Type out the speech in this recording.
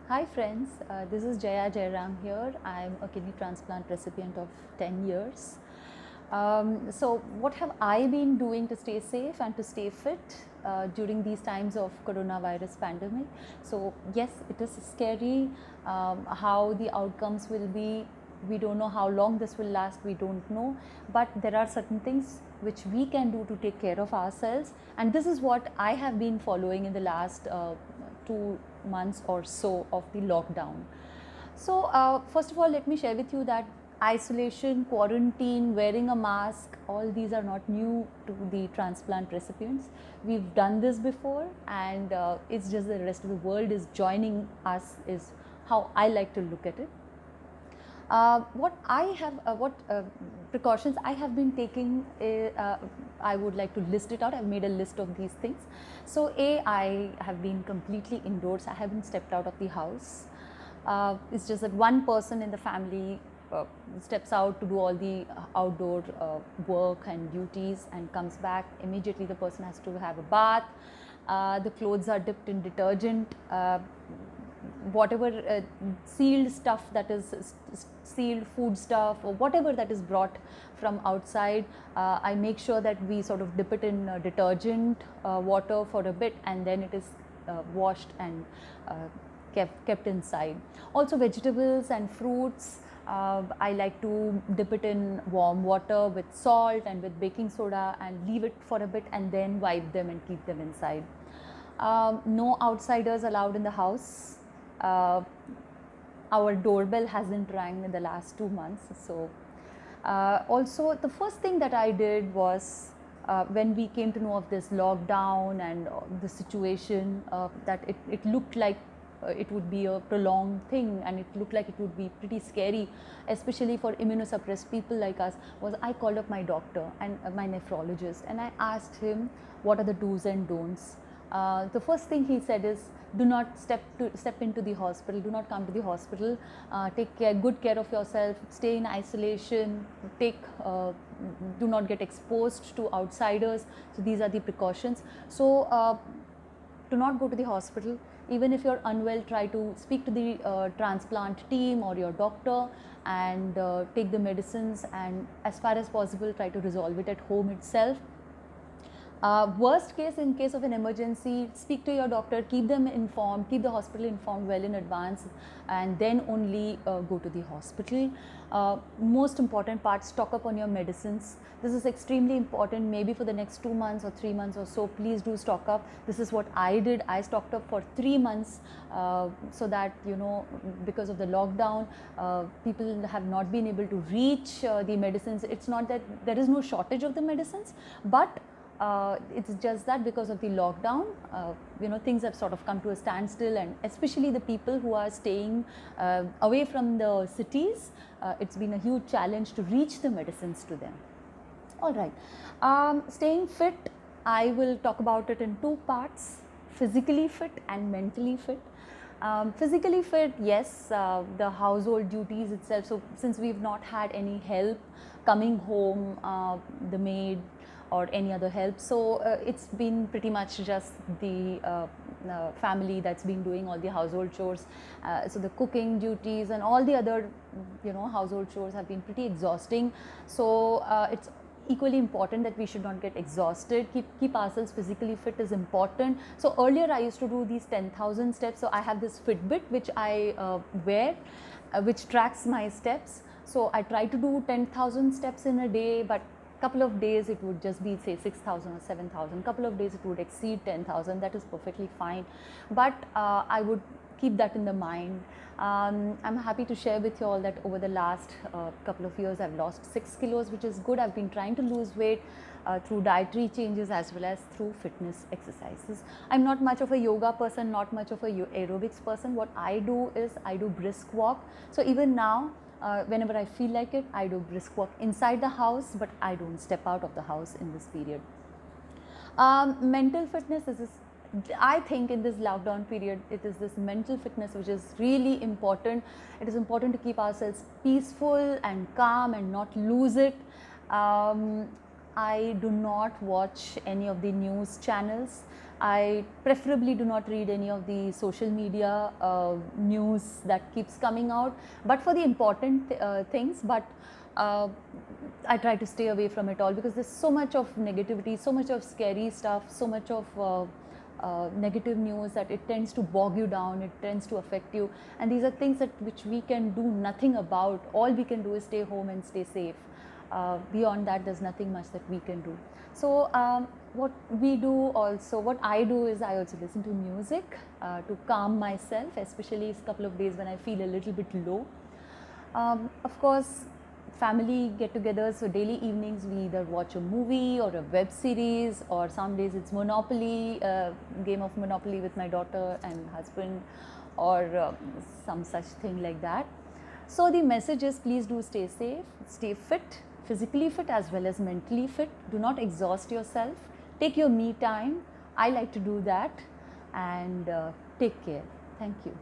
Hi friends, this is Jaya Jairam here. I am a kidney transplant recipient of 10 years. So what have I been doing to stay safe and to stay fit during these times of coronavirus pandemic? So yes, it is scary how the outcomes will be. We don't know how long this will last, we don't know, but there are certain things which we can do to take care of ourselves, and this is what I have been following in the last 2 months or so of the lockdown. So first of all, let me share with you that isolation, quarantine, wearing a mask, all these are not new to the transplant recipients. We've done this before, and it's just the rest of the world is joining us, is how I like to look at it. What precautions I have been taking, I would like to list it out. I've made a list of these things. So I have been completely indoors. I haven't stepped out of the house. It's just that one person in the family steps out to do all the outdoor work and duties and comes back. Immediately the person has to have a bath. The clothes are dipped in detergent. Whatever sealed stuff, that is sealed food stuff or whatever that is brought from outside, I make sure that we sort of dip it in detergent water for a bit, and then it is washed and kept inside. Also vegetables and fruits, I like to dip it in warm water with salt and with baking soda and leave it for a bit and then wipe them and keep them inside. No outsiders allowed in the house. Our doorbell hasn't rang in the last 2 months. So also the first thing that I did was, when we came to know of this lockdown and the situation, that it looked like it would be a prolonged thing, and it looked like it would be pretty scary, especially for immunosuppressed people like us, was I called up my doctor and my nephrologist, and I asked him what are the do's and don'ts. The first thing he said is, do not step into the hospital, do not come to the hospital, take good care of yourself, stay in isolation, do not get exposed to outsiders. So these are the precautions. So do not go to the hospital. Even if you're unwell, try to speak to the transplant team or your doctor and take the medicines, and as far as possible try to resolve it at home itself. Worst case, in case of an emergency, speak to your doctor, keep them informed, keep the hospital informed well in advance, and then only go to the hospital. Most important part, stock up on your medicines. This is extremely important, maybe for the next 2 months or 3 months or so. Please do stock up. This is what I did. I stocked up for 3 months, so that, because of the lockdown, people have not been able to reach the medicines. It's not that there is no shortage of the medicines, but it's just that because of the lockdown, things have sort of come to a standstill, and especially the people who are staying away from the cities, it's been a huge challenge to reach the medicines to them. All right, staying fit, I will talk about it in two parts: physically fit and mentally fit. Physically fit, yes, the household duties itself. So since we've not had any help coming home, the maid or any other help, so it's been pretty much just the family that's been doing all the household chores. So the cooking duties and all the other household chores have been pretty exhausting. So it's equally important that we should not get exhausted. Keep ourselves physically fit is important. So earlier I used to do these 10,000 steps. So I have this Fitbit which I wear, which tracks my steps. So I try to do 10,000 steps in a day, but couple of days it would just be, say, 6,000 or 7,000. Couple of days it would exceed 10,000. That is perfectly fine, but I would keep that in the mind. I'm happy to share with you all that over the last couple of years I've lost 6 kilos, which is good. I've been trying to lose weight through dietary changes as well as through fitness exercises. I'm not much of a yoga person, not much of a aerobics person. What I do is I do brisk walk. So even now, whenever I feel like it, I do brisk walk inside the house, but I don't step out of the house in this period. Mental fitness is I think in this lockdown period, it is this mental fitness which is really important. It is important to keep ourselves peaceful and calm and not lose it. I do not watch any of the news channels. I preferably do not read any of the social media news that keeps coming out, but for the important things. But I try to stay away from it all because there's so much of negativity, so much of scary stuff, so much of negative news that it tends to bog you down, it tends to affect you, and these are things that which we can do nothing about. All we can do is stay home and stay safe. Beyond that, there's nothing much that we can do. So what we do also, what I do is I also listen to music to calm myself, especially a couple of days when I feel a little bit low. Of course, family get-togethers, so daily evenings we either watch a movie or a web series, or some days it's Monopoly, game of Monopoly with my daughter and husband, or some such thing like that. So the message is, please do stay safe, stay fit, physically fit as well as mentally fit. Do not exhaust yourself. Take your me time. I like to do that, and take care. Thank you.